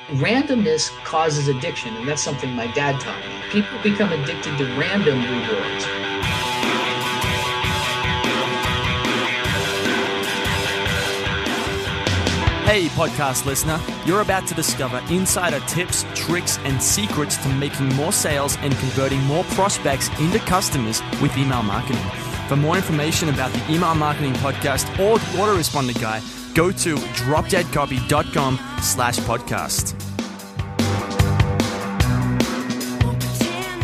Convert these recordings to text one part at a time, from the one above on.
Randomness causes addiction, and that's something my dad taught me. People become addicted to random rewards. Hey, podcast listener, you're about to discover insider tips, tricks, and secrets to making more sales and converting more prospects into customers with email marketing. For more information about the Email Marketing Podcast or the Autoresponder Guy, go to dropdeadcopy.com/podcast.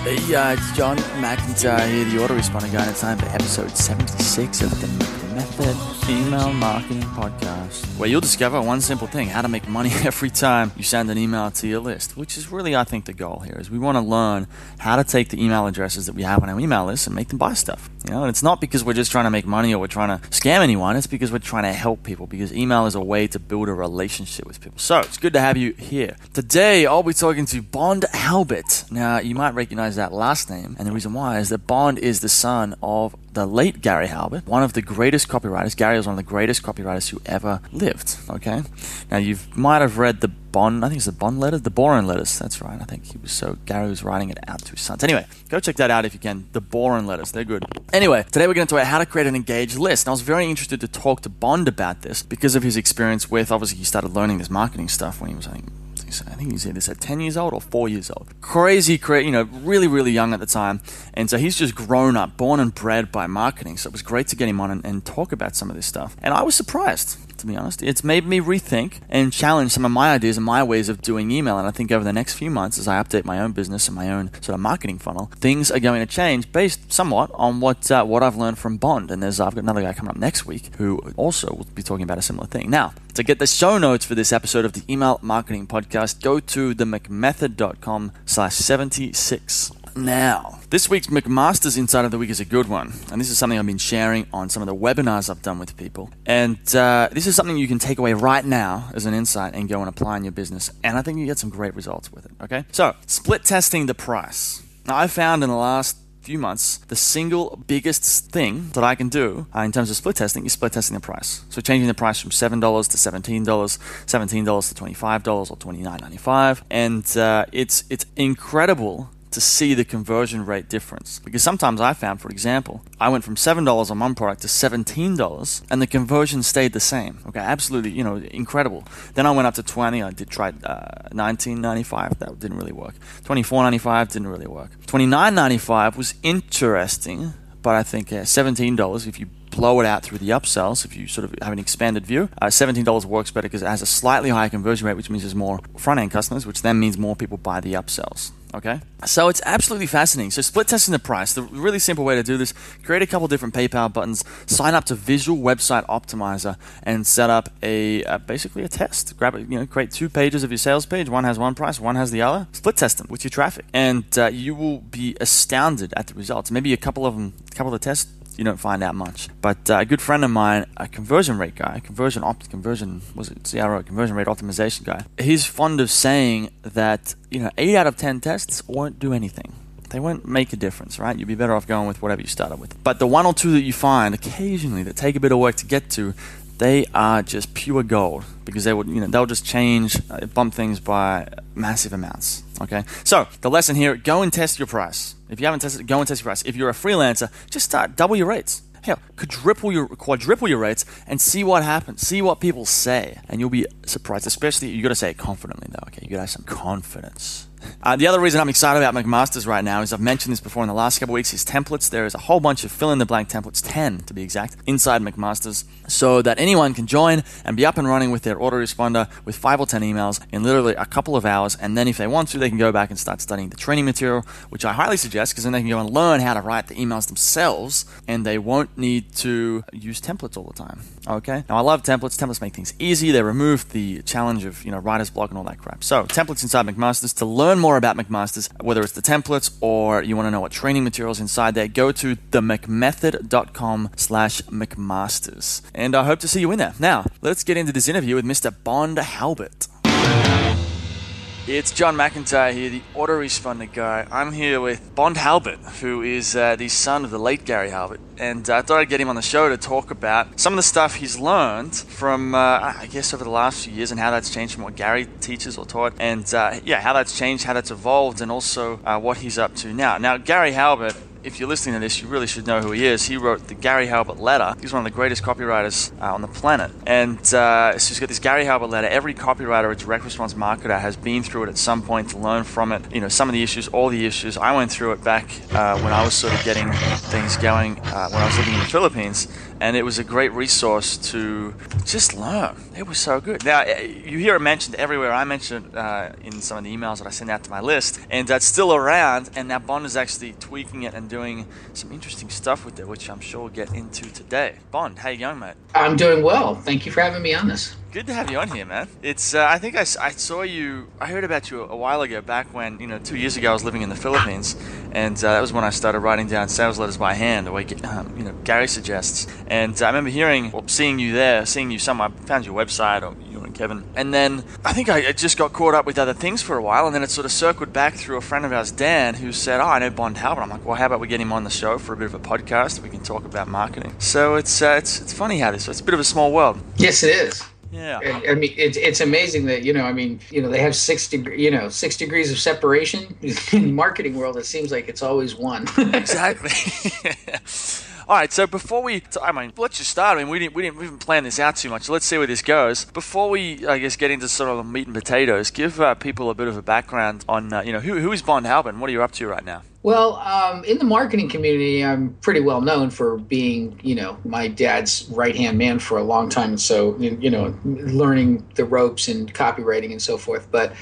Hey, it's John McIntyre here, the Autoresponder Guy, and it's time for episode 76 of the Method Email Marketing Podcast, where you'll discover one simple thing: how to make money every time you send an email to your list, which is really, I think, the goal here. Is we want to learn how to take the email addresses that we have on our email list and make them buy stuff. And it's not because we're just trying to make money or we're trying to scam anyone. It's because we're trying to help people, because email is a way to build a relationship with people. So it's good to have you here. Today, I'll be talking to Bond Halbert. Now, you might recognize that last name, and the reason why is that Bond is the son of the late Gary Halbert, one of the greatest copywriters. Gary was one of the greatest copywriters who ever lived, okay? Now, you might have read the Bond, I think it's the Bond letters, the Boron letters, that's right. I think Gary was writing it out to his sons. Anyway, go check that out if you can, the Boron letters, they're good. Anyway, today we're going to talk about how to create an engaged list. And I was very interested to talk to Bond about this because of his experience with, obviously he started learning this marketing stuff when he was, I think he's either said 10 years old or 4 years old. Crazy, really, really young at the time. And so he's just grown up, born and bred by marketing. So it was great to get him on and talk about some of this stuff. And I was surprised, to be honest. It's made me rethink and challenge some of my ideas and my ways of doing email. And I think over the next few months, as I update my own business and my own sort of marketing funnel, things are going to change based somewhat on what I've learned from Bond. And I've got another guy coming up next week who also will be talking about a similar thing. Now, to get the show notes for this episode of the Email Marketing Podcast, go to themcmethod.com/76. Now, this week's McMaster's Insight of the Week is a good one. And this is something I've been sharing on some of the webinars I've done with people. And this is something you can take away right now as an insight and go and apply in your business. And I think you get some great results with it, okay? So, split testing the price. Now, I've found in the last few months, the single biggest thing that I can do in terms of split testing is split testing the price. So changing the price from $7 to $17, $17 to $25 or $29.95. And it's incredible to see the conversion rate difference. Because sometimes I found, for example, I went from $7 on one product to $17 and the conversion stayed the same. Okay, absolutely, incredible. Then I went up to 20. I did try $19.95. That didn't really work. $24.95 didn't really work. $29.95 was interesting, but I think $17, if you blow it out through the upsells, if you sort of have an expanded view, $17 works better because it has a slightly higher conversion rate, which means there's more front-end customers, which then means more people buy the upsells. Okay, so it's absolutely fascinating. So split testing the price, the really simple way to do this: create a couple different PayPal buttons, sign up to Visual Website Optimizer, and set up basically a test. Grab it, create 2 pages of your sales page. One has one price, one has the other. Split test them with your traffic, and you will be astounded at the results. Maybe a couple of the tests, you don't find out much. But a good friend of mine, a conversion rate guy, conversion rate optimization guy, he's fond of saying that 8 out of 10 tests won't do anything. They won't make a difference, right? You'd be better off going with whatever you started with. But the 1 or 2 that you find occasionally that take a bit of work to get to, they are just pure gold, because they'll just change, bump things by massive amounts. Okay, so the lesson here: go and test your price. If you haven't tested it, go and test your price. If you're a freelancer, just double your rates. Hell, quadruple your rates and see what happens. See what people say, and you'll be surprised. Especially, you got to say it confidently, though. Okay, you got to have some confidence. The other reason I'm excited about McMaster's right now is I've mentioned this before in the last couple of weeks, is templates. There is a whole bunch of fill-in-the-blank templates, 10 to be exact, inside McMaster's, so that anyone can join and be up and running with their autoresponder with 5 or 10 emails in literally a couple of hours. And then if they want to, they can go back and start studying the training material, which I highly suggest, because then they can go and learn how to write the emails themselves, and they won't need to use templates all the time. Okay? Now, I love templates. Templates make things easy. They remove the challenge of, writer's block and all that crap. So, templates inside McMaster's. To learn more about McMaster's, whether it's the templates or you want to know what training materials inside there, go to themcmethod.com/McMasters. And I hope to see you in there. Now, let's get into this interview with Mr. Bond Halbert. It's John McIntyre here, the autoresponder guy. I'm here with Bond Halbert, who is the son of the late Gary Halbert. And I thought I'd get him on the show to talk about some of the stuff he's learned from, I guess, over the last few years and how that's changed from what Gary teaches or taught. And, how that's changed, how that's evolved, and also what he's up to now. Now, Gary Halbert, if you're listening to this, you really should know who he is. He wrote the Gary Halbert letter. He's one of the greatest copywriters on the planet. And so he's got this Gary Halbert letter. Every copywriter or direct response marketer has been through it at some point to learn from it. You know, some of the issues, all the issues. I went through it back when I was sort of getting things going when I was living in the Philippines. And it was a great resource to just learn. It was so good. Now, you hear it mentioned everywhere. I mentioned it in some of the emails that I send out to my list. And that's still around. And now Bond is actually tweaking it and doing some interesting stuff with it, which I'm sure we'll get into today. Bond, how you going, mate? I'm doing well. Thank you for having me on this. Good to have you on here, man. It's I think I saw you, I heard about you a while ago, back when, 2 years ago I was living in the Philippines, and that was when I started writing down sales letters by hand, the way Gary suggests. And I remember seeing you there, somewhere. I found your website, or you and Kevin, and then I think I just got caught up with other things for a while, and then it sort of circled back through a friend of ours, Dan, who said, I know Bond Halbert. I'm like, well, how about we get him on the show for a bit of a podcast? We can talk about marketing. So it's funny how it's a bit of a small world. Yes, it is. Yeah, I mean, it's amazing that they have 6 degrees of separation in the marketing world. It seems like it's always one. Exactly. All right, so before let's just start. I mean, we didn't plan this out too much. Let's see where this goes. Before we, I guess, get into sort of the meat and potatoes, give people a bit of a background on, who is Bond Halbert and what are you up to right now? Well, in the marketing community, I'm pretty well known for being, my dad's right-hand man for a long time. And so, learning the ropes and copywriting and so forth. But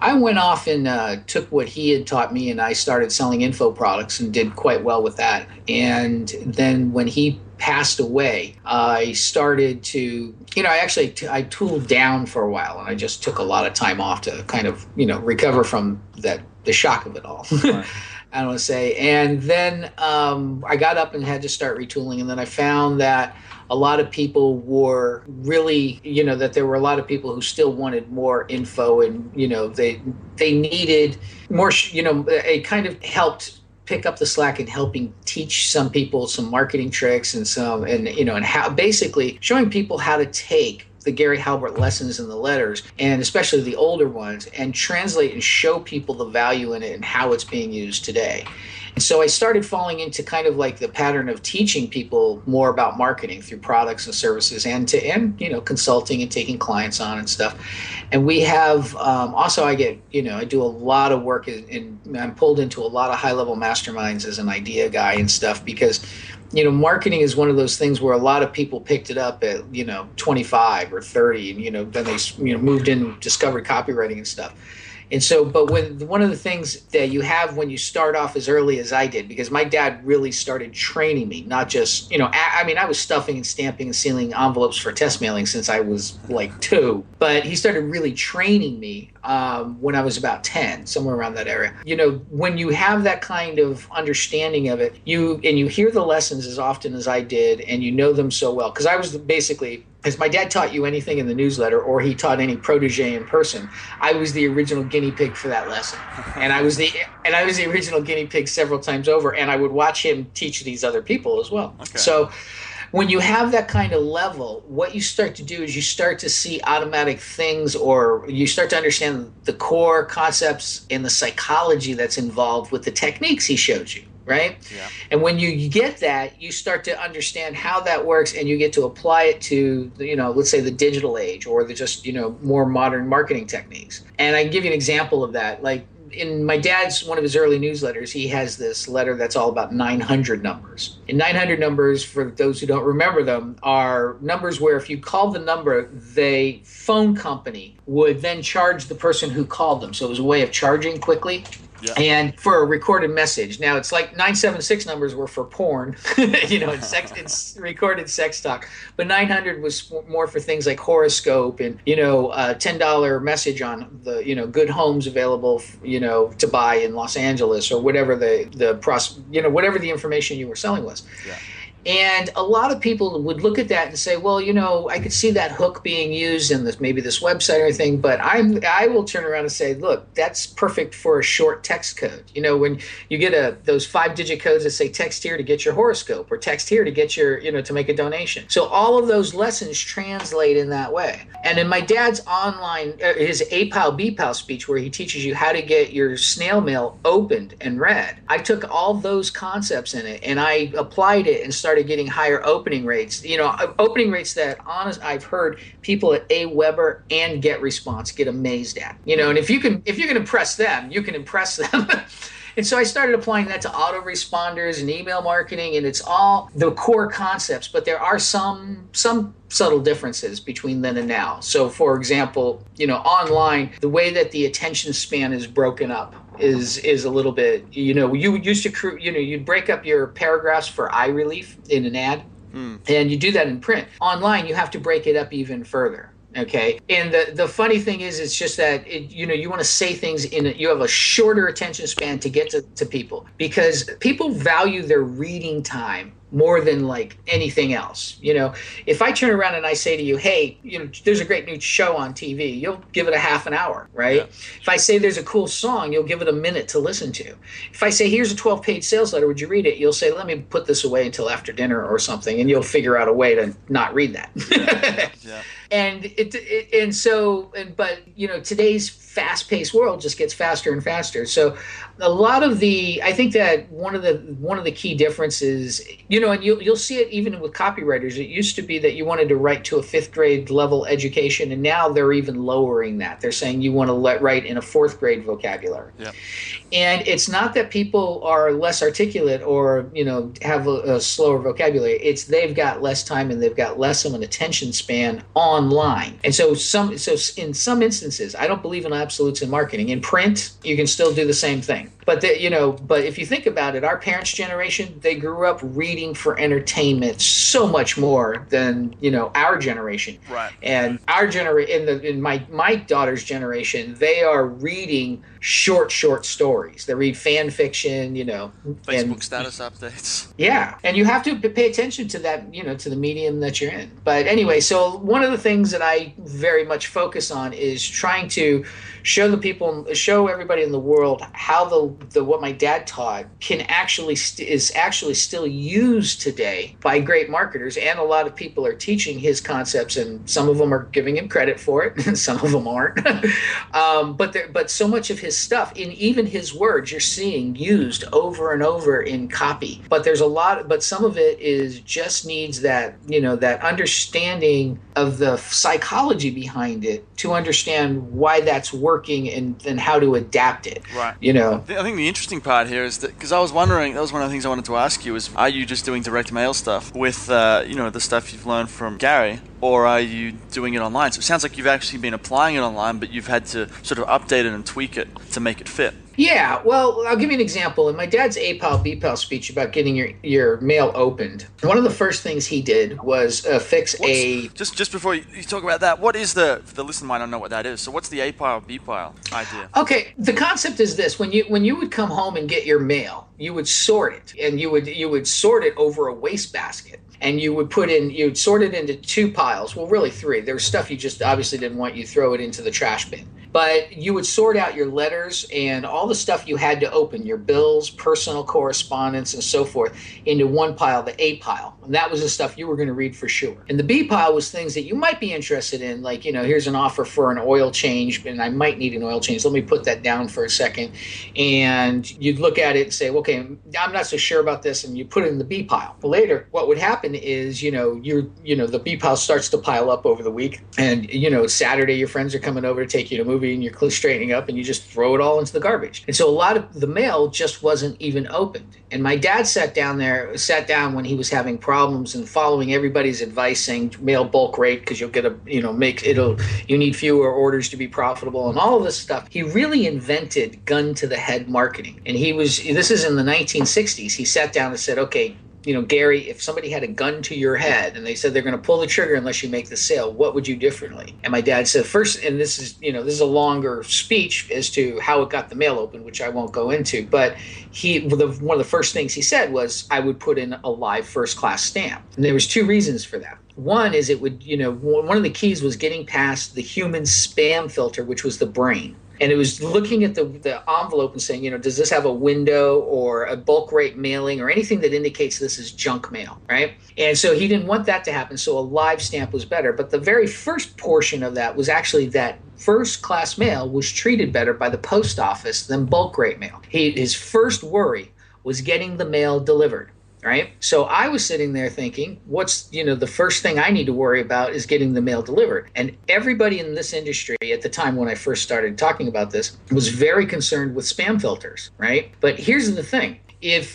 I went off and took what he had taught me, and I started selling info products and did quite well with that. And then when he passed away, I started to, I tooled down for a while, and I just took a lot of time off to kind of, recover from the shock of it all. Right. I don't want to say. And then I got up and had to start retooling. And then I found that a lot of people were really, that there were a lot of people who still wanted more info, and, they needed more, it kind of helped pick up the slack in helping teach some people some marketing tricks and how basically showing people how to take the Gary Halbert lessons in the letters, and especially the older ones, and translate and show people the value in it and how it's being used today. And so I started falling into kind of like the pattern of teaching people more about marketing through products and services, and consulting and taking clients on and stuff. And we have also I do a lot of work and I'm pulled into a lot of high-level masterminds as an idea guy and stuff, because marketing is one of those things where a lot of people picked it up at 25 or 30, and then they moved in and discovered copywriting and stuff. And so, but one of the things that you have when you start off as early as I did, because my dad really started training me, not just, I was stuffing and stamping and sealing envelopes for test mailing since I was like 2, but he started really training me when I was about 10, somewhere around that area. When you have that kind of understanding of it, you hear the lessons as often as I did, and you know them so well, because I was basically, as my dad taught you anything in the newsletter, or he taught any protege in person, I was the original guinea pig for that lesson. And I was the original guinea pig several times over, and I would watch him teach these other people as well. Okay. So when you have that kind of level, what you start to do is you start to see automatic things, or you start to understand the core concepts and the psychology that's involved with the techniques he showed you. Right? Yeah. And when you get that, you start to understand how that works, and you get to apply it to, let's say the digital age, or the just, more modern marketing techniques. And I can give you an example of that. Like in my dad's, one of his early newsletters, he has this letter that's all about 900 numbers. And 900 numbers, for those who don't remember them, are numbers where if you called the number, the phone company would then charge the person who called them. So it was a way of charging quickly. Yeah. And for a recorded message. Now, it's like 976 numbers were for porn, and sex, it's recorded sex talk. But 900 was more for things like horoscope and, $10 message on the, good homes available, to buy in Los Angeles, or whatever whatever the information you were selling was. Yeah. And a lot of people would look at that and say, well, I could see that hook being used in this website or anything, but I will turn around and say, look, that's perfect for a short text code. When you get those 5-digit codes that say text here to get your horoscope, or text here to get your, to make a donation. So all of those lessons translate in that way. And in my dad's online, his A Pile B Pile speech, where he teaches you how to get your snail mail opened and read, I took all those concepts in it and I applied it and started getting higher opening rates. Opening rates that I've heard people at AWeber and GetResponse get amazed at. And if you can impress them, you can impress them. And so I started applying that to autoresponders and email marketing, and it's all the core concepts, but there are some subtle differences between then and now. So for example, online, the way that the attention span is broken up is a little bit, you used to you'd break up your paragraphs for eye relief in an ad, and you do that in print. Online, you have to break it up even further. Okay. And the funny thing is, it's just that, you want to say things you have a shorter attention span to get to people, because people value their reading time more than like anything else. If I turn around and I say to you, hey, there's a great new show on TV, you'll give it a half an hour, right? Yeah. If I say there's a cool song, you'll give it a minute to listen to. If I say, here's a 12-page sales letter, would you read it? You'll say, let me put this away until after dinner or something, and you'll figure out a way to not read that. Yeah. But today's fast-paced world just gets faster and faster. So a lot of I think that one of the key differences, and you'll see it even with copywriters. It used to be that you wanted to write to a 5th grade level education, and now they're even lowering that. They're saying you want to write in a 4th grade vocabulary. Yeah. And it's not that people are less articulate or, have a slower vocabulary. It's they've got less time and they've got less of an attention span online. And so in some instances, I don't believe in absolutes in marketing. In print, you can still do the same thing. But if you think about it, our parents' generation, they grew up reading for entertainment so much more than, our generation. Right. And our in my daughter's generation, they are reading short stories. They read fan fiction, Facebook status updates. Yeah. And you have to pay attention to that, to the medium that you're in. But anyway, so one of the things that I very much focus on is trying to show everybody in the world how what my dad taught is actually still used today by great marketers, and a lot of people are teaching his concepts, and some of them are giving him credit for it, and some of them aren't. But so much of his stuff, in even his words, you're seeing used over and over in copy. But some of it just needs that that understanding of the psychology behind it to understand why that's working and how to adapt it. Right. I think the interesting part here is that, because I was wondering, that was one of the things I wanted to ask you, is are you just doing direct mail stuff with the stuff you've learned from Gary, or are you doing it online? So it sounds like you've actually been applying it online, but you've had to sort of update it and tweak it to make it fit. Yeah, well, I'll give you an example. In my dad's A Pile B Pile speech about getting your mail opened, one of the first things he did was fix Just before you talk about that, what is the listener might not know what that is. So what's the A Pile B Pile idea? Okay, the concept is this: when you would come home and get your mail, you would sort it, and you would sort it over a wastebasket. And you'd sort it into 2 piles. Well, really 3. There was stuff you just obviously didn't want. You throw it into the trash bin. But you would sort out your letters and all the stuff you had to open, your bills, personal correspondence, and so forth, into one pile, the A pile. And that was the stuff you were going to read for sure. And the B pile was things that you might be interested in, like, here's an offer for an oil change, and I might need an oil change. Let me put that down for a second. And you'd look at it and say, okay, I'm not so sure about this, and you put it in the B pile. But later, what would happen is, the B pile starts to pile up over the week, and Saturday your friends are coming over to take you to a movie, and you're straightening up, and you just throw it all into the garbage. And so a lot of the mail just wasn't even opened. And my dad sat down when he was having problems and following everybody's advice, saying mail bulk rate because you'll get you need fewer orders to be profitable, and all of this stuff. He really invented gun to the head marketing, and this is in the 1960s. He sat down and said, okay, Gary, if somebody had a gun to your head and they said they're going to pull the trigger unless you make the sale, what would you differently? And my dad said first, and this is a longer speech as to how it got the mail open, which I won't go into, but one of the first things he said was I would put in a live first class stamp. And there was two reasons for that. One is it would, one of the keys was getting past the human spam filter, which was the brain. And it was looking at the envelope and saying, does this have a window or a bulk rate mailing or anything that indicates this is junk mail, right? And so he didn't want that to happen, so a live stamp was better. But the very first portion of that was actually that first class mail was treated better by the post office than bulk rate mail. His first worry was getting the mail delivered. Right. So I was sitting there thinking, what's, the first thing I need to worry about is getting the mail delivered. And everybody in this industry at the time when I first started talking about this was very concerned with spam filters. Right. But here's the thing.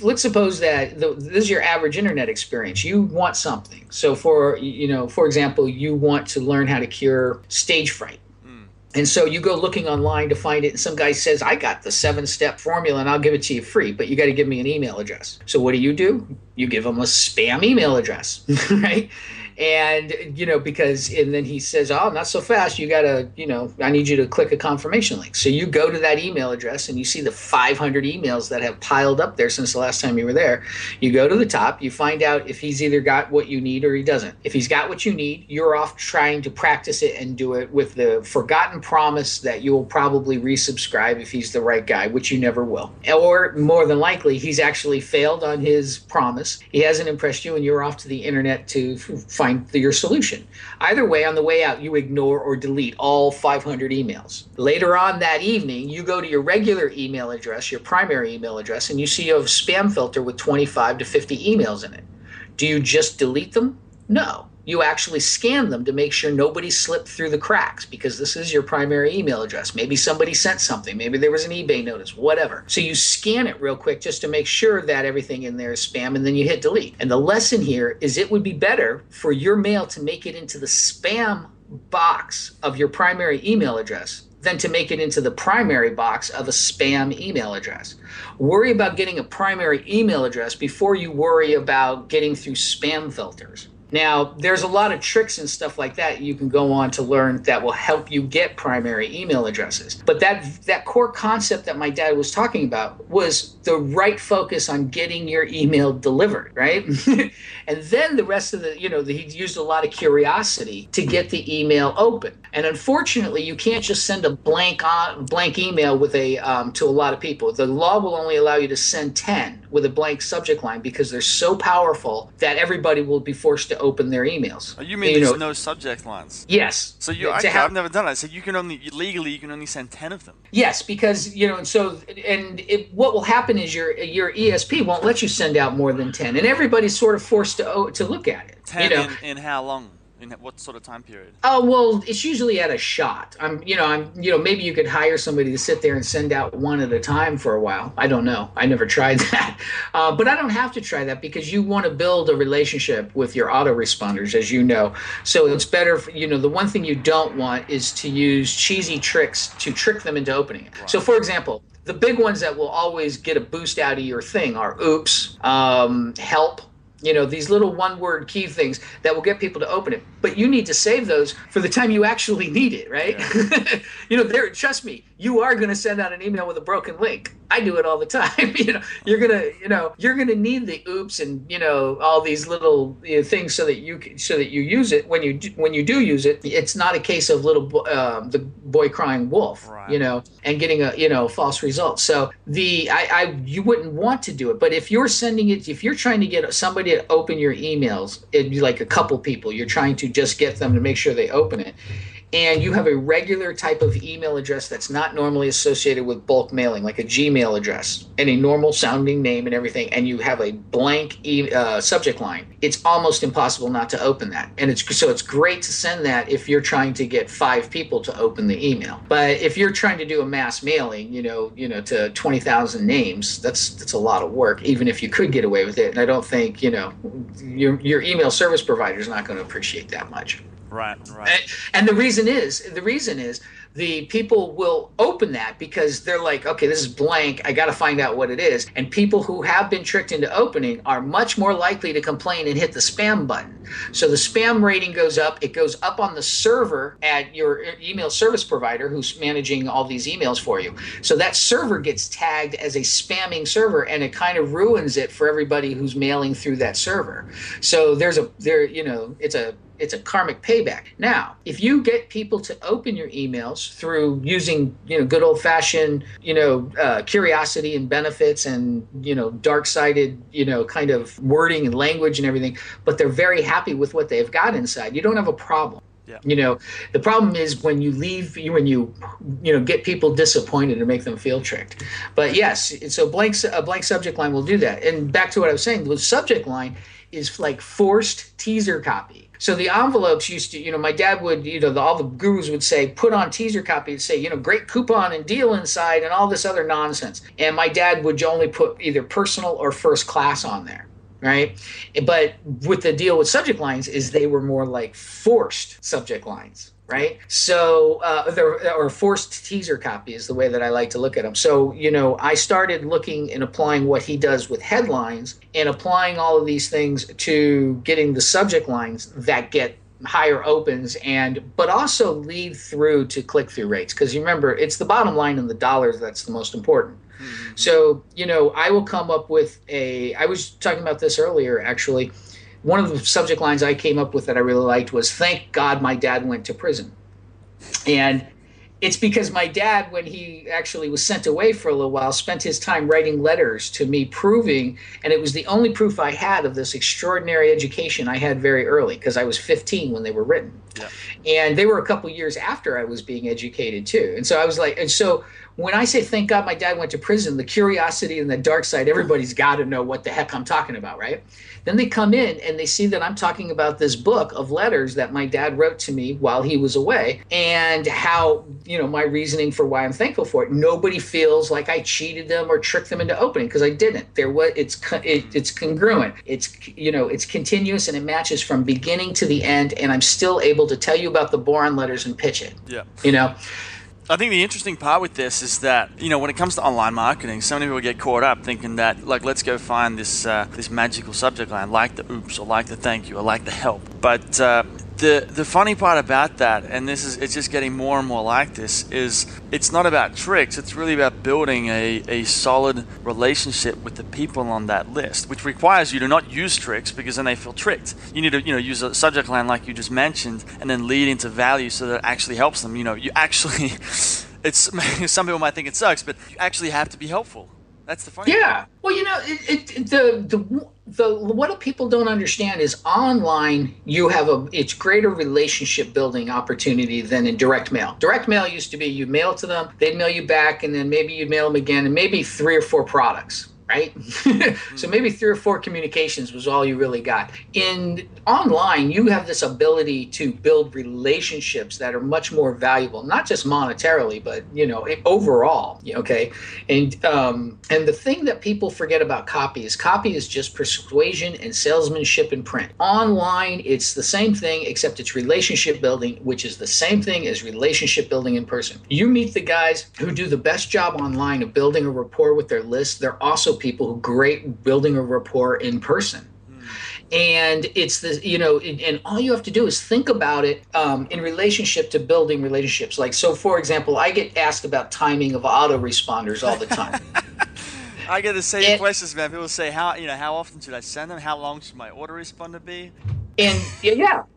Let's suppose that this is your average internet experience, you want something. So for example, you want to learn how to cure stage fright. And so you go looking online to find it, and some guy says, I got the 7-step formula, and I'll give it to you free, but you got to give me an email address. So what do? You give them a spam email address, right? And, and then he says, oh, not so fast. You got to, I need you to click a confirmation link. So you go to that email address and you see the 500 emails that have piled up there since the last time you were there. You go to the top, you find out if he's either got what you need or he doesn't. If he's got what you need, you're off trying to practice it and do it with the forgotten promise that you will probably resubscribe if he's the right guy, which you never will. Or more than likely, he's actually failed on his promise. He hasn't impressed you and you're off to the internet to find your solution. Either way, on the way out, you ignore or delete all 500 emails. Later on that evening, you go to your regular email address, your primary email address, and you see a spam filter with 25 to 50 emails in it. Do you just delete them? No. You actually scan them to make sure nobody slipped through the cracks because this is your primary email address. Maybe somebody sent something. Maybe there was an eBay notice, whatever. So you scan it real quick just to make sure that everything in there is spam, and then you hit delete. And the lesson here is it would be better for your mail to make it into the spam box of your primary email address than to make it into the primary box of a spam email address. Worry about getting a primary email address before you worry about getting through spam filters. Now, there's a lot of tricks and stuff like that you can go on to learn that will help you get primary email addresses. But that core concept that my dad was talking about was the right focus on getting your email delivered, right? And then the rest of he used a lot of curiosity to get the email open. And unfortunately, you can't just send a blank email with to a lot of people. The law will only allow you to send 10 with a blank subject line because they're so powerful that everybody will be forced to open their emails. Oh, you mean there's no subject lines? Yes. So I've never done it. So you can only send 10 of them. Yes, because what will happen is your ESP won't let you send out more than 10, and everybody's sort of forced to look at it. 10 in how long? In what sort of time period? Oh, well, it's usually at a shot. Maybe you could hire somebody to sit there and send out one at a time for a while. I don't know. I never tried that. But I don't have to try that because you want to build a relationship with your autoresponders, as you know. So it's better, the one thing you don't want is to use cheesy tricks to trick them into opening it. Right. So, for example, the big ones that will always get a boost out of your thing are oops, help. These little one-word key things that will get people to open it. But you need to save those for the time you actually need it, right? Yeah. Trust me, you are going to send out an email with a broken link. I do it all the time. You're gonna need the oops and all these little things so that you use it. When you do use it, it's not a case of the boy crying wolf, right. And getting a false result. So you wouldn't want to do it. But if you're trying to get somebody to open your emails, it'd be like a couple people. You're trying to just get them to make sure they open it. And you have a regular type of email address that's not normally associated with bulk mailing, like a Gmail address and a normal sounding name and everything, and you have a blank subject line, it's almost impossible not to open that. And it's great to send that if you're trying to get 5 people to open the email. But if you're trying to do a mass mailing, to 20,000 names, that's a lot of work, even if you could get away with it. And I don't think, your email service provider is not going to appreciate that much. Right. And the reason is the people will open that because they're like, okay, this is blank. I got to find out what it is. And people who have been tricked into opening are much more likely to complain and hit the spam button. So the spam rating goes up. It goes up on the server at your email service provider who's managing all these emails for you. So that server gets tagged as a spamming server, and it kind of ruins it for everybody who's mailing through that server. So it's a karmic payback. Now, if you get people to open your emails through using, good old fashioned, curiosity and benefits and, dark-sided, kind of wording and language and everything, but they're very happy with what they've got inside, you don't have a problem. Yeah. The problem is when you get people disappointed and make them feel tricked. But yes, so a blank subject line will do that. And back to what I was saying, the subject line is like forced teaser copy. So the envelopes used to, my dad would, all the gurus would say, put on teaser copy and say, great coupon and deal inside and all this other nonsense. And my dad would only put either personal or first class on there. Right. But with the deal with subject lines is they were more like forced subject lines. Right. So or forced teaser copy is the way that I like to look at them. So, I started looking and applying what he does with headlines and applying all of these things to getting the subject lines that get higher opens but also lead through to click-through rates. Because you remember, it's the bottom line in the dollars that's the most important. Mm-hmm. So, I will come up with I was talking about this earlier, actually. One of the subject lines I came up with that I really liked was, thank God my dad went to prison. And it's because my dad, when he actually was sent away for a little while, spent his time writing letters to me proving, and it was the only proof I had of this extraordinary education I had very early, because I was 15 when they were written. Yeah. And they were a couple years after I was being educated too. And so I was like, and so when I say, thank God my dad went to prison, the curiosity and the dark side, everybody's got to know what the heck I'm talking about, right? Then they come in and they see that I'm talking about this book of letters that my dad wrote to me while he was away, and how, my reasoning for why I'm thankful for it. Nobody feels like I cheated them or tricked them into opening, because I didn't. It's congruent. It's continuous, and it matches from beginning to the end, and I'm still able to tell you about the boron letters and pitch it. Yeah. I think the interesting part with this is that, when it comes to online marketing, so many people get caught up thinking that, like, let's go find this magical subject line, like the oops, or like the thank you, or like the help. But the funny part about that, and it's just getting more and more like this, is it's not about tricks. It's really about building a solid relationship with the people on that list, which requires you to not use tricks, because then they feel tricked. You need to use a subject line like you just mentioned, and then lead into value so that it actually helps them. You actually, some people might think it sucks, but you actually have to be helpful. That's the funny part. Well, what people don't understand is online you have it's greater relationship building opportunity than in direct mail. Direct mail used to be you mail to them, they'd mail you back, and then maybe you'd mail them again, and maybe 3 or 4 products. Right? So maybe 3 or 4 communications was all you really got. In online, you have this ability to build relationships that are much more valuable, not just monetarily, but overall. Okay, and the thing that people forget about copy is just persuasion and salesmanship in print. Online, it's the same thing, except it's relationship building, which is the same thing as relationship building in person. You meet the guys who do the best job online of building a rapport with their list. They're also people who are great building a rapport in person. And it's and all you have to do is think about it in relationship to building relationships. Like, so for example, I get asked about timing of autoresponders all the time. I get the same questions, man. People say, how often should I send them? How long should my autoresponder be? And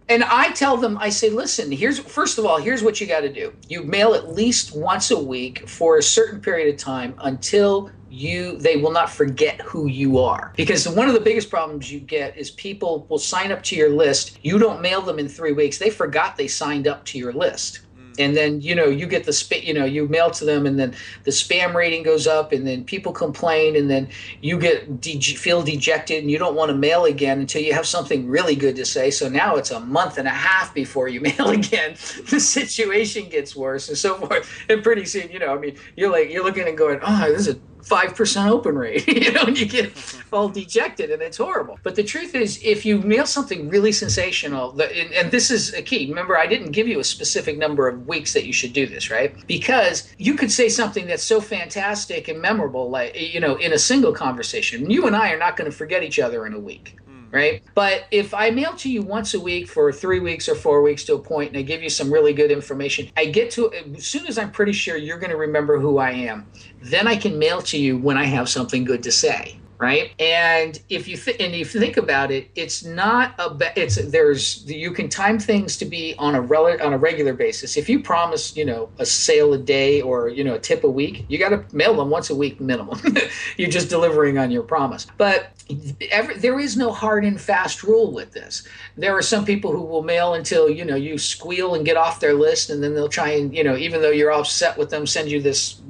and I tell them, I say, listen, first of all, here's what you got to do. You mail at least once a week for a certain period of time until they will not forget who you are. Because one of the biggest problems you get is people will sign up to your list. You don't mail them in 3 weeks. They forgot they signed up to your list. And then, you get you mail to them, and then the spam rating goes up, and then people complain, and then you feel dejected, and you don't want to mail again until you have something really good to say. So now it's a month and a half before you mail again. The situation gets worse and so forth. And pretty soon, you're looking and going, oh, this is 5% open rate, and you get all dejected, and it's horrible. But the truth is, if you mail something really sensational, and this is a key, remember, I didn't give you a specific number of weeks that you should do this, right? Because you could say something that's so fantastic and memorable, like, in a single conversation. You and I are not going to forget each other in a week. Right? But if I mail to you once a week for 3 weeks or 4 weeks to a point, and I give you some really good information, I get to, as soon as I'm pretty sure you're going to remember who I am, then I can mail to you when I have something good to say. Right? And if you think about it, it's not you can time things to be on a regular basis. If you promise, a sale a day or, a tip a week, you got to mail them once a week minimum. You're just delivering on your promise. But there is no hard and fast rule with this. There are some people who will mail until, you squeal and get off their list, and then they'll try and, even though you're upset with them, send you this,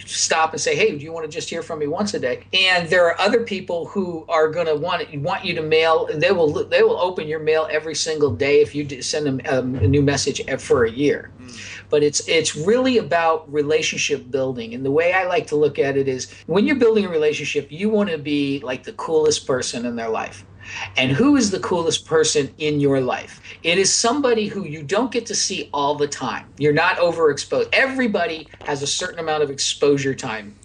stop and say, hey, do you want to just hear from me once a day? And there are other people who are going to want you to mail, and they will open your mail every single day if you send them a new message for a year. But it's really about relationship building. And the way I like to look at it is, when you're building a relationship, you want to be like the coolest person in their life. And who is the coolest person in your life? It is somebody who you don't get to see all the time. You're not overexposed. Everybody has a certain amount of exposure time.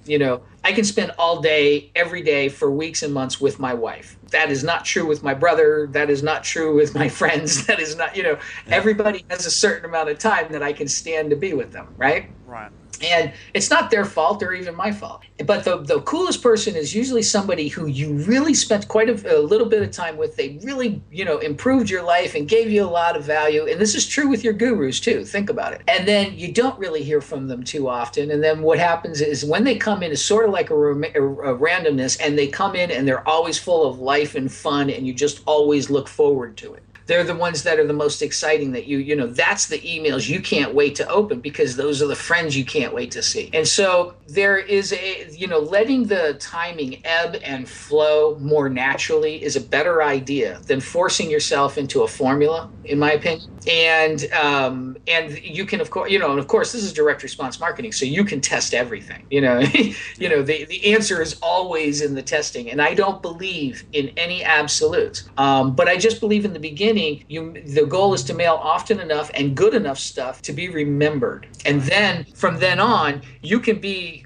I can spend all day, every day for weeks and months with my wife. That is not true with my brother. That is not true with my friends. That is not, everybody has a certain amount of time that I can stand to be with them, right? Right. And it's not their fault or even my fault. But the coolest person is usually somebody who you really spent quite a little bit of time with. They really, improved your life and gave you a lot of value. And this is true with your gurus too. Think about it. And then you don't really hear from them too often. And then what happens is, when they come in, it's sort of like a randomness, and they come in and they're always full of life and fun, and you just always look forward to it. They're the ones that are the most exciting, that that's the emails you can't wait to open, because those are the friends you can't wait to see. And so there is letting the timing ebb and flow more naturally is a better idea than forcing yourself into a formula, in my opinion. And you can, of course, this is direct response marketing, so you can test everything. The answer is always in the testing, and I don't believe in any absolutes. But I just believe in the beginning, the goal is to mail often enough and good enough stuff to be remembered, and then from then on, you can be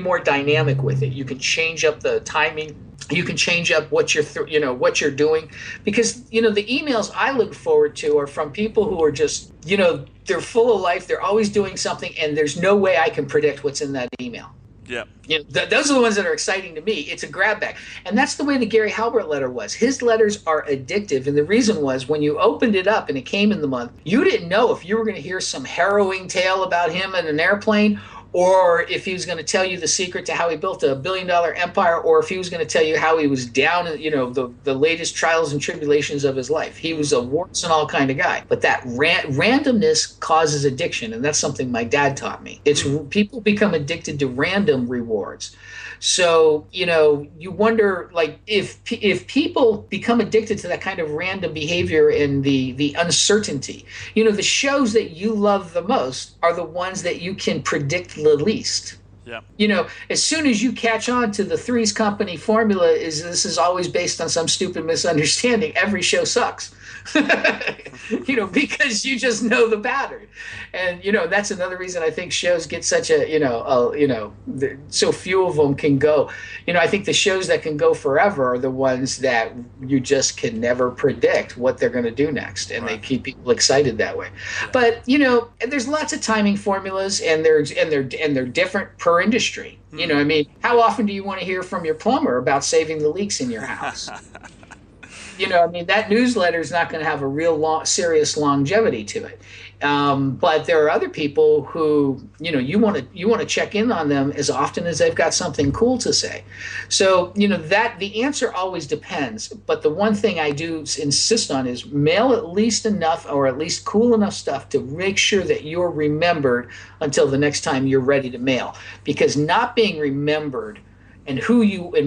more dynamic with it. You can change up the timing. You can change up what you're doing, because the emails I look forward to are from people who are just they're full of life. They're always doing something, and there's no way I can predict what's in that email. Yeah. Those are the ones that are exciting to me. It's a grab bag. And that's the way the Gary Halbert letter was. His letters are addictive. And the reason was, when you opened it up and it came in the month, you didn't know if you were going to hear some harrowing tale about him in an airplane, or if he was going to tell you the secret to how he built $1 billion empire, or if he was going to tell you how he was down in, the latest trials and tribulations of his life. He was a warts and all kind of guy. But that randomness causes addiction, and that's something my dad taught me. It's people become addicted to random rewards. So, you wonder, like, if people become addicted to that kind of random behavior and the uncertainty, the shows that you love the most are the ones that you can predict the least. Yeah. As soon as you catch on to the Three's Company formula, this is always based on some stupid misunderstanding, every show sucks. Because you just know the pattern. And, that's another reason I think shows get such so few of them can go. I think the shows that can go forever are the ones that you just can never predict what they're going to do next. And They keep people excited that way. Yeah. But, there's lots of timing formulas, and they're different per industry. How often do you want to hear from your plumber about saving the leaks in your house? That newsletter is not going to have a real serious longevity to it. But there are other people who, you want to check in on them as often as they've got something cool to say. So, that the answer always depends. But the one thing I do insist on is mail at least enough, or at least cool enough stuff, to make sure that you're remembered until the next time you're ready to mail. Because not being remembered and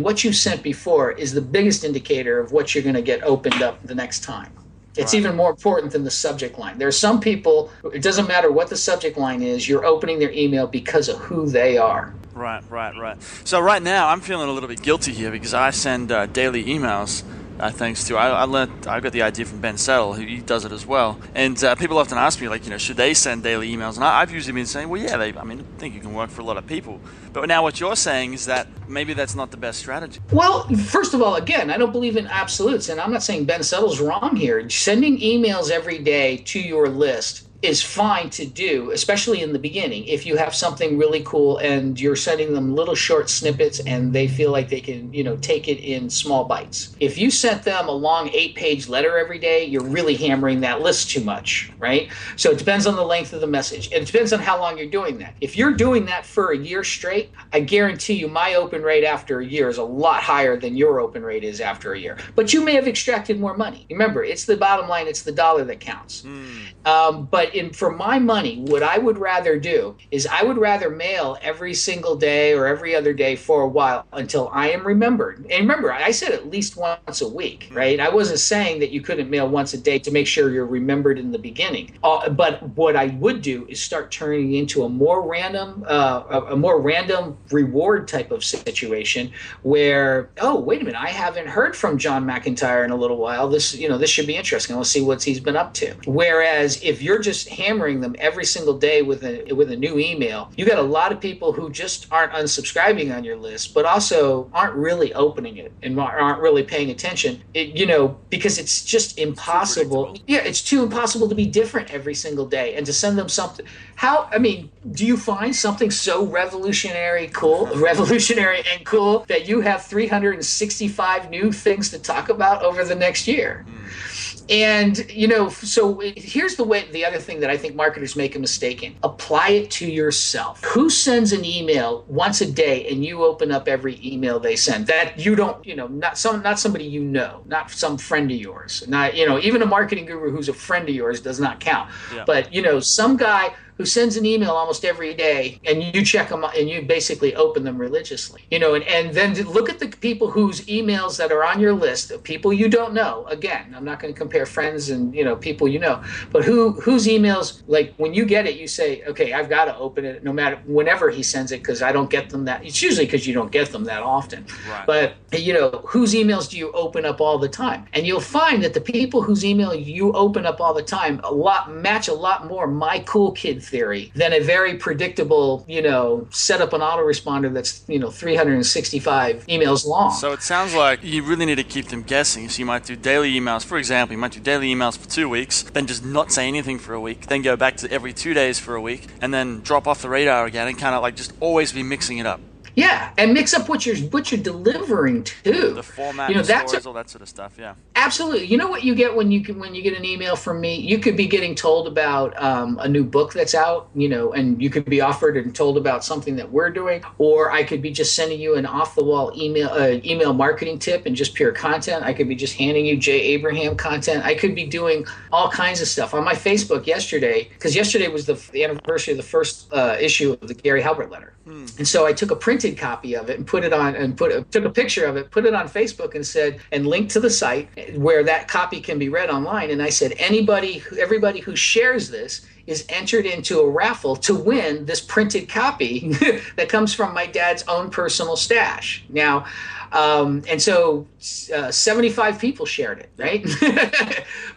what you sent before is the biggest indicator of what you're going to get opened up the next time. It's even more important than the subject line. There are some people, it doesn't matter what the subject line is, you're opening their email because of who they are. Right. So right now I'm feeling a little bit guilty here because I send daily emails. Thanks to I got the idea from Ben Settle, who he does it as well. And people often ask me, like, should they send daily emails? And I've usually been saying, well, yeah, I think it can work for a lot of people. But now what you're saying is that maybe that's not the best strategy. Well, first of all, again, I don't believe in absolutes, and I'm not saying Ben Settle's wrong here. Sending emails every day to your list is fine to do, especially in the beginning. If you have something really cool and you're sending them little short snippets and they feel like they can, take it in small bites. If you sent them a long 8-page letter every day, you're really hammering that list too much, right? So it depends on the length of the message. And it depends on how long you're doing that. If you're doing that for a year straight, I guarantee you my open rate after a year is a lot higher than your open rate is after a year. But you may have extracted more money. Remember, it's the bottom line, it's the dollar that counts. But for my money, what I would rather do is I would rather mail every single day or every other day for a while until I am remembered. And remember, I said at least once a week, right? I wasn't saying that you couldn't mail once a day to make sure you're remembered in the beginning. But what I would do is start turning it into a more random reward type of situation where, oh, wait a minute, I haven't heard from John McIntyre in a little while. This should be interesting. Let's see what he's been up to. Whereas if you're just hammering them every single day with a new email, you got a lot of people who just aren't unsubscribing on your list, but also aren't really opening it and aren't really paying attention. Because it's just impossible. Yeah, it's too impossible to be different every single day and to send them something. Do you find something so revolutionary and cool that you have 365 new things to talk about over the next year? And, so here's the other thing that I think marketers make a mistake in. Apply it to yourself. Who sends an email once a day and you open up every email they send? That you don't, not somebody not some friend of yours. Not, even a marketing guru who's a friend of yours does not count. Yeah. But, some guy who sends an email almost every day and you check them and you basically open them religiously, and then look at the people whose emails that are on your list, of people you don't know. Again, I'm not going to compare friends and, people but whose emails, like when you get it, you say, okay, I've got to open it no matter whenever he sends it, because I don't get them that. It's usually because you don't get them that often. Right. But, whose emails do you open up all the time? And you'll find that the people whose email you open up all the time match a lot more my cool kid theory than a very predictable, set up an autoresponder that's, 365 emails long. So it sounds like you really need to keep them guessing. So you might do daily emails. For example, you might do daily emails for 2 weeks, then just not say anything for a week, then go back to every 2 days for a week, and then drop off the radar again and kind of like just always be mixing it up. Yeah, and mix up what you're delivering too. The format, the stories, all that sort of stuff. Yeah, absolutely. You know what you get when you get an email from me? You could be getting told about a new book that's out, and you could be offered and told about something that we're doing, or I could be just sending you an off-the-wall email marketing tip and just pure content. I could be just handing you Jay Abraham content. I could be doing all kinds of stuff on my Facebook yesterday, because yesterday was the anniversary of the first issue of the Gary Halbert letter. And so I took a printed copy of it and took a picture of it, put it on Facebook and linked to the site where that copy can be read online. And I said, everybody who shares this is entered into a raffle to win this printed copy that comes from my dad's own personal stash. Now, and so 75 people shared it, right?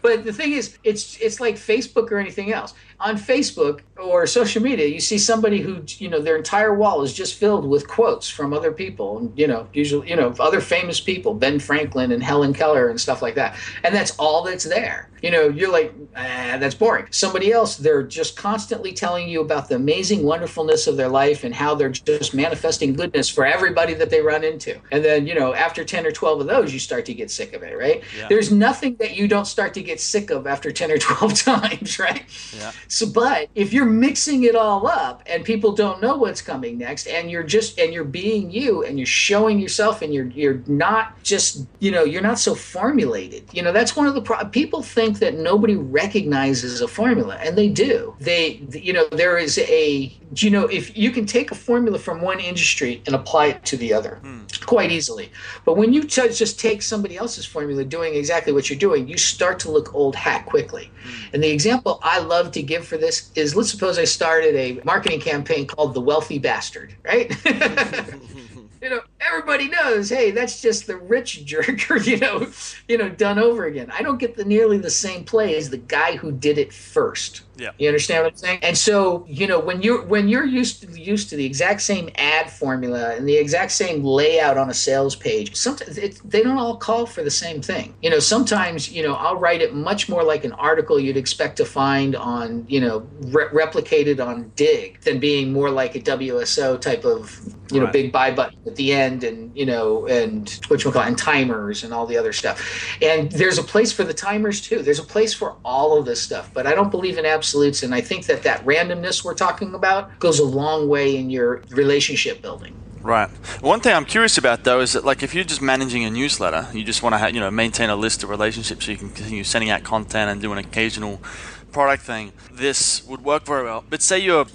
But the thing is, it's like Facebook or anything else. On Facebook or social media, you see somebody who, their entire wall is just filled with quotes from other people, usually, other famous people, Ben Franklin and Helen Keller and stuff like that. And that's all that's there. You're like, that's boring. Somebody else, they're just constantly telling you about the amazing wonderfulness of their life and how they're just manifesting goodness for everybody that they run into. And then, after 10 or 12 of those, you start to get sick of it, right? Yeah. There's nothing that you don't start to get sick of after 10 or 12 times, right? Yeah. So, but if you're mixing it all up and people don't know what's coming next, and you're being you and you're showing yourself, and you're not just, you're not so formulated. That's one of the people think that nobody recognizes a formula, and they do. There is if you can take a formula from one industry and apply it to the other quite easily. easily. But when you just take somebody else's formula doing exactly what you're doing, you start to look old hat quickly. And the example I love to give for this is, let's suppose I started a marketing campaign called The Wealthy Bastard, right? Everybody knows, hey, that's just the rich jerker, done over again. I don't get nearly the same play as the guy who did it first. Yeah. You understand what I'm saying? And so, when you're used to the exact same ad formula and the exact same layout on a sales page, sometimes they don't all call for the same thing. Sometimes, I'll write it much more like an article you'd expect to find on, replicated on Dig than being more like a WSO type of, right. Big buy button at the end and, and and timers and all the other stuff. And there's a place for the timers too. There's a place for all of this stuff, but I don't believe in absolutes. And I think that randomness we're talking about goes a long way in your relationship building. Right. One thing I'm curious about, though, is that, like, if you're just managing a newsletter, you just want to maintain a list of relationships so you can continue sending out content and do an occasional product thing, this would work very well. But say you're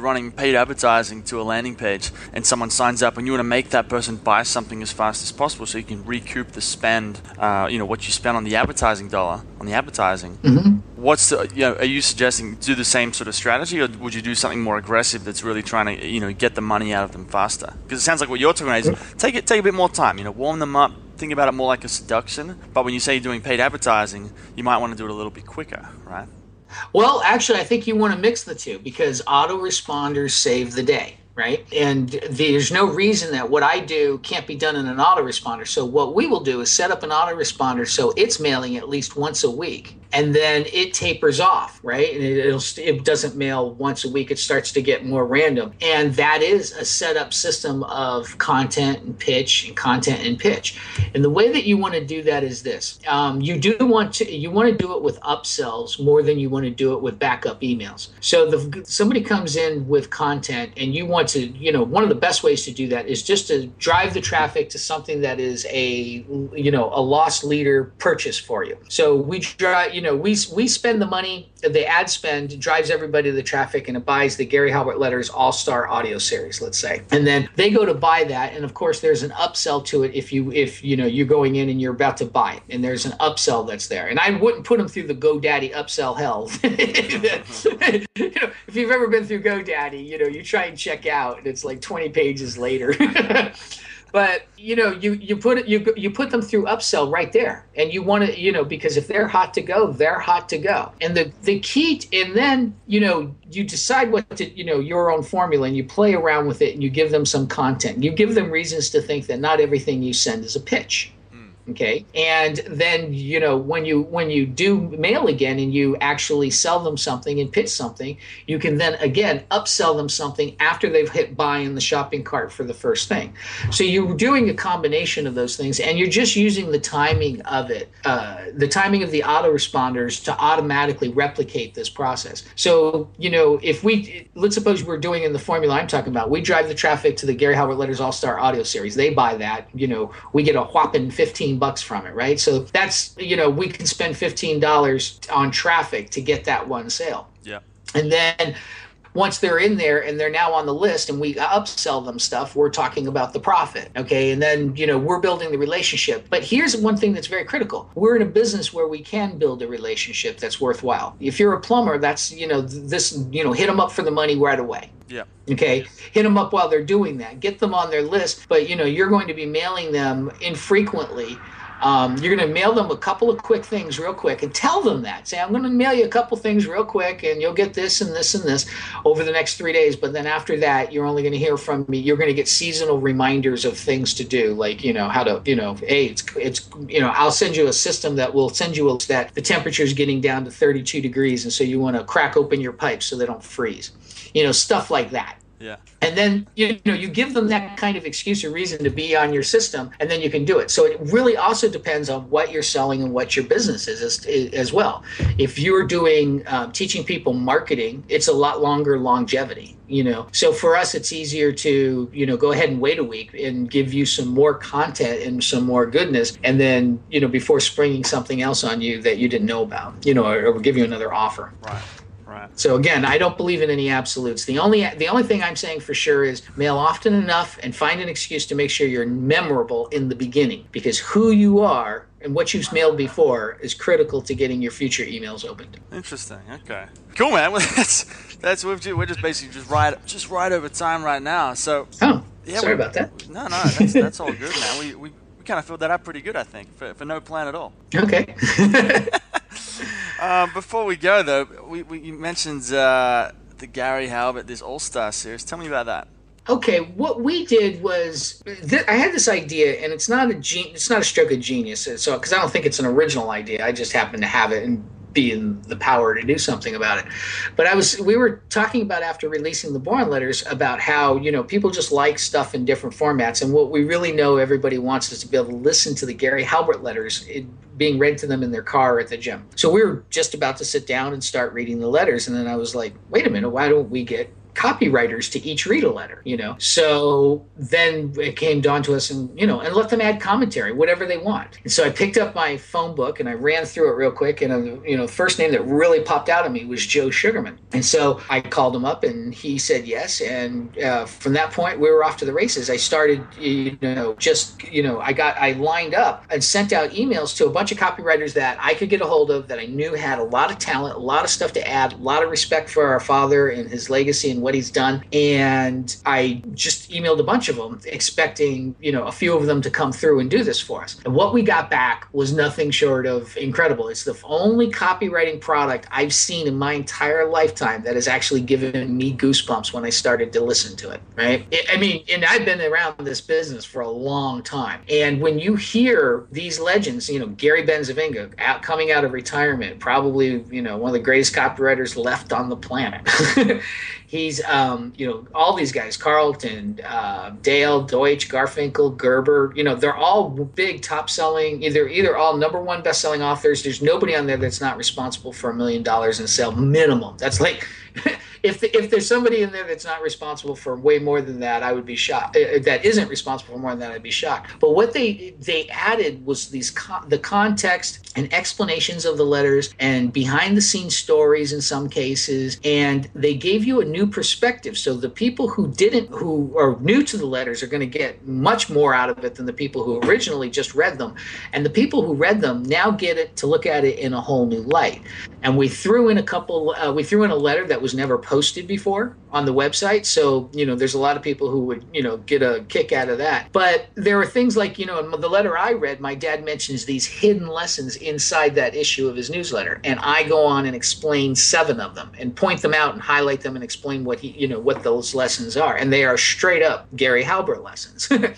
running paid advertising to a landing page and someone signs up and you want to make that person buy something as fast as possible so you can recoup the spend, what you spent on the advertising dollar, on the advertising. Mm-hmm. What's are you suggesting do the same sort of strategy, or would you do something more aggressive that's really trying to, get the money out of them faster? Because it sounds like what you're talking about is take a bit more time, warm them up, think about it more like a seduction. But when you say you're doing paid advertising, you might want to do it a little bit quicker, right? Well, actually, I think you want to mix the two, because autoresponders save the day, right? And there's no reason that what I do can't be done in an autoresponder. So what we will do is set up an autoresponder so it's mailing at least once a week. And then it tapers off, right? And it doesn't mail once a week. It starts to get more random. And that is a setup system of content and pitch and content and pitch. And the way that you want to do that is this. You want to do it with upsells more than you want to do it with backup emails. So somebody comes in with content and you want to, one of the best ways to do that is just to drive the traffic to something that is a loss leader purchase for you. So we drive, we spend the money, the ad spend drives everybody to the traffic, and it buys the Gary Halbert Letters All-Star audio series, let's say. And then they go to buy that, and of course there's an upsell to it if you're going in and you're about to buy it, and there's an upsell that's there. And I wouldn't put them through the GoDaddy upsell hell. If you've ever been through GoDaddy, you try and check out and it's like 20 pages later. But you put them through upsell right there, and you want to because if they're hot to go, they're hot to go. And the key, and then you decide what to your own formula, and you play around with it, and you give them some content. You give them reasons to think that not everything you send is a pitch. Okay. And then, when you do mail again and you actually sell them something and pitch something, you can then again upsell them something after they've hit buy in the shopping cart for the first thing. So you're doing a combination of those things, and you're just using the timing of it, the timing of the autoresponders to automatically replicate this process. So, let's suppose we're doing in the formula I'm talking about, we drive the traffic to the Gary Halbert Letters All-Star audio series. They buy that, we get a whopping $15 from it, right? So that's, we can spend $15 on traffic to get that one sale. Yeah. And then once they're in there and they're now on the list and we upsell them stuff, we're talking about the profit. Okay. And then, we're building the relationship. But here's one thing that's very critical. We're in a business where we can build a relationship that's worthwhile. If you're a plumber, that's, hit them up for the money right away. Yeah. Okay. Hit them up while they're doing that. Get them on their list. But, you're going to be mailing them infrequently. You're going to mail them a couple of quick things real quick and tell them that. Say, I'm going to mail you a couple things real quick and you'll get this and this and this over the next 3 days. But then after that, you're only going to hear from me. You're going to get seasonal reminders of things to do, like, how to, hey, I'll send you a system that will send you that the temperature is getting down to 32 degrees. And so you want to crack open your pipes so they don't freeze, stuff like that. Yeah. And then, you give them that kind of excuse or reason to be on your system, and then you can do it. So it really also depends on what you're selling and what your business is as well. If you're doing teaching people marketing, it's a lot longer longevity, So for us, it's easier to, go ahead and wait a week and give you some more content and some more goodness. And then, before springing something else on you that you didn't know about, or give you another offer. Right. Right. So again, I don't believe in any absolutes. The only thing I'm saying for sure is mail often enough and find an excuse to make sure you're memorable in the beginning, because who you are and what you've mailed before is critical to getting your future emails opened. Interesting. Okay. Cool, man. Well, we're just basically just right over time right now. So. Oh, yeah, sorry about that. No, that's all good, man. We kind of filled that up pretty good, I think, for no plan at all. Okay. Before we go, though, you mentioned the Gary Halbert, this All-Star series. Tell me about that. Okay, what we did was I had this idea, and it's not a stroke of genius. So because I don't think it's an original idea, I just happen to have it and be in the power to do something about it. But we were talking about, after releasing the Bourne letters, about how, people just like stuff in different formats, and what we really know everybody wants is to be able to listen to the Gary Halbert letters being read to them in their car or at the gym. So we were just about to sit down and start reading the letters, and then I was like, wait a minute, why don't we get copywriters to each read a letter, So then it came down to us, and let them add commentary, whatever they want. And so I picked up my phone book and I ran through it real quick, and the first name that really popped out at me was Joe Sugarman. And so I called him up and he said yes, and from that point we were off to the races. I started, I lined up and sent out emails to a bunch of copywriters that I could get a hold of, that I knew had a lot of talent, a lot of stuff to add, a lot of respect for our father and his legacy and what he's done. And I just emailed a bunch of them expecting, a few of them to come through and do this for us. And what we got back was nothing short of incredible. It's the only copywriting product I've seen in my entire lifetime that has actually given me goosebumps when I started to listen to it, right? And I've been around this business for a long time. And when you hear these legends, Gary Benzavinga coming out of retirement, probably, one of the greatest copywriters left on the planet. He's, all these guys, Carlton, Dale, Deutsch, Garfinkel, Gerber, they're all big top-selling, either all number one best-selling authors. There's nobody on there that's not responsible for $1 million in sale minimum. That's like, if there's somebody in there that's not responsible for way more than that, I would be shocked. That isn't responsible for more than that, I'd be shocked. But what they added was the context and explanations of the letters and behind-the-scenes stories in some cases, and they gave you a new perspective. So the people who are new to the letters are going to get much more out of it than the people who originally just read them, and the people who read them now get it to look at it in a whole new light. And we threw in a letter that was never posted before on the website. So, there's a lot of people who would, get a kick out of that. But there are things like, in the letter I read, my dad mentions these hidden lessons inside that issue of his newsletter. And I go on and explain 7 of them and point them out and highlight them and explain what what those lessons are. And they are straight up Gary Halbert lessons. Yep.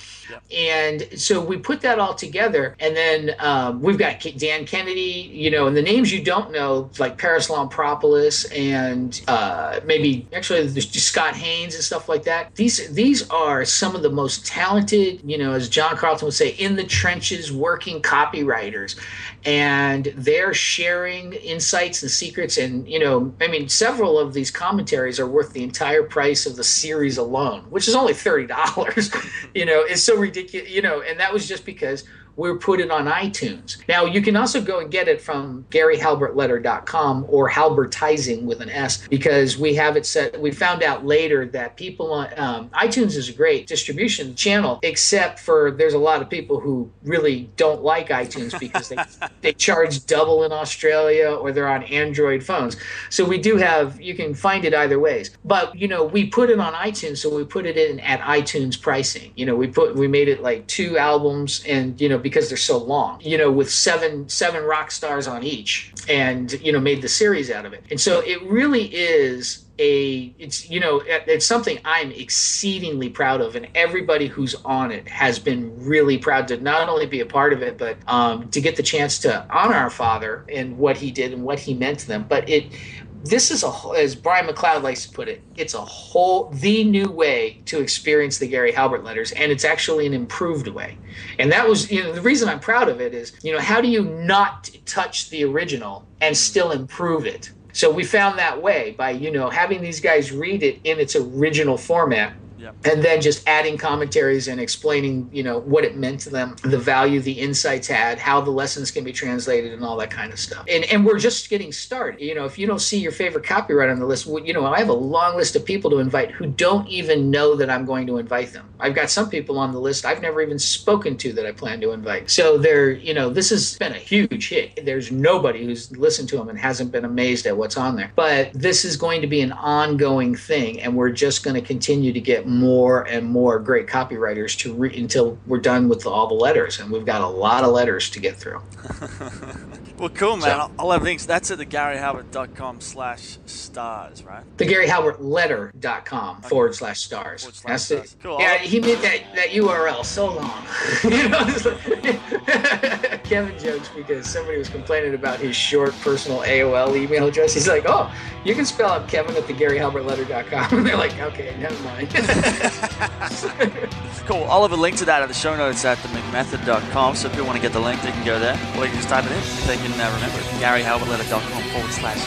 And so we put that all together, and then we've got Dan Kennedy, and the names you don't know, like Paris Lampropoulos and maybe actually there's just Scott Haynes and stuff like that. These are some of the most talented, as John Carlton would say, in the trenches working copywriters, and they're sharing insights and secrets. And several of these commentaries are worth the entire price of the series alone, which is only $30. It's so ridiculous, and that was just because we're put it on iTunes. Now, you can also go and get it from GaryHalbertLetter.com or Halbertizing with an S, because we have it set. We found out later that people on iTunes is a great distribution channel, except for there's a lot of people who really don't like iTunes because they charge double in Australia, or they're on Android phones. So we do have, you can find it either ways. But, we put it on iTunes, so we put it in at iTunes pricing. We made it like 2 albums, and, because they're so long, with seven rock stars on each, and, made the series out of it. And so it really is it's something I'm exceedingly proud of, and everybody who's on it has been really proud to not only be a part of it, but to get the chance to honor our father and what he did and what he meant to them. But this is as Brian McLeod likes to put it, it's the new way to experience the Gary Halbert letters, and it's actually an improved way. And that was, the reason I'm proud of it is, how do you not touch the original and still improve it? So we found that way by, having these guys read it in its original format Yep. And then just adding commentaries and explaining, what it meant to them, the value the insights had, how the lessons can be translated, and all that kind of stuff. And we're just getting started. If you don't see your favorite copywriter on the list, I have a long list of people to invite who don't even know that I'm going to invite them. I've got some people on the list I've never even spoken to that I plan to invite. So this has been a huge hit. There's nobody who's listened to them and hasn't been amazed at what's on there. But this is going to be an ongoing thing, and we're just going to continue to get more and more great copywriters until we're done with all the letters, and we've got a lot of letters to get through. Well, cool, man. So, I'll have links. That's at the GaryHalbert.com/stars, right? The GaryHalbertLetter.com /stars. That's it. Cool. Yeah, he made that URL so long. Kevin jokes because somebody was complaining about his short personal AOL email address. He's like, "Oh, you can spell out Kevin at the GaryHalbertLetter.com." And they're like, "Okay, never mind." Cool. I'll have a link to that at the show notes at themcmethod.com. So if you want to get the link, they can go there. Or they can just type it in. They can remember it. GaryHalbertLetter.com /stars.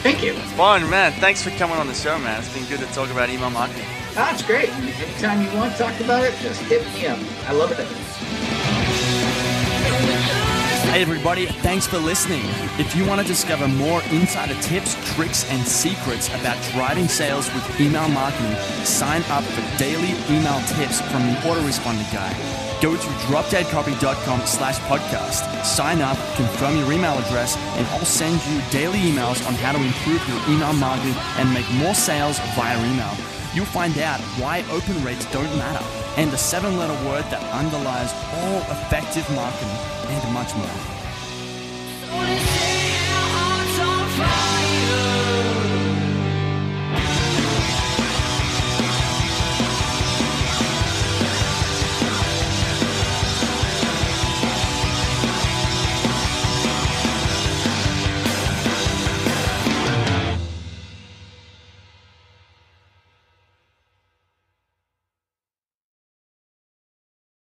Thank you. Fun, man. Thanks for coming on the show, man. It's been good to talk about email marketing. It's great. Anytime you want to talk about it, just hit me up. I love it. Hey everybody, thanks for listening. If you want to discover more insider tips, tricks, and secrets about driving sales with email marketing, sign up for daily email tips from the autoresponder guy. Go to dropdeadcopy.com/podcast, sign up, confirm your email address, and I'll send you daily emails on how to improve your email marketing and make more sales via email. You'll find out why open rates don't matter and the 7-letter word that underlies all effective marketing and much more.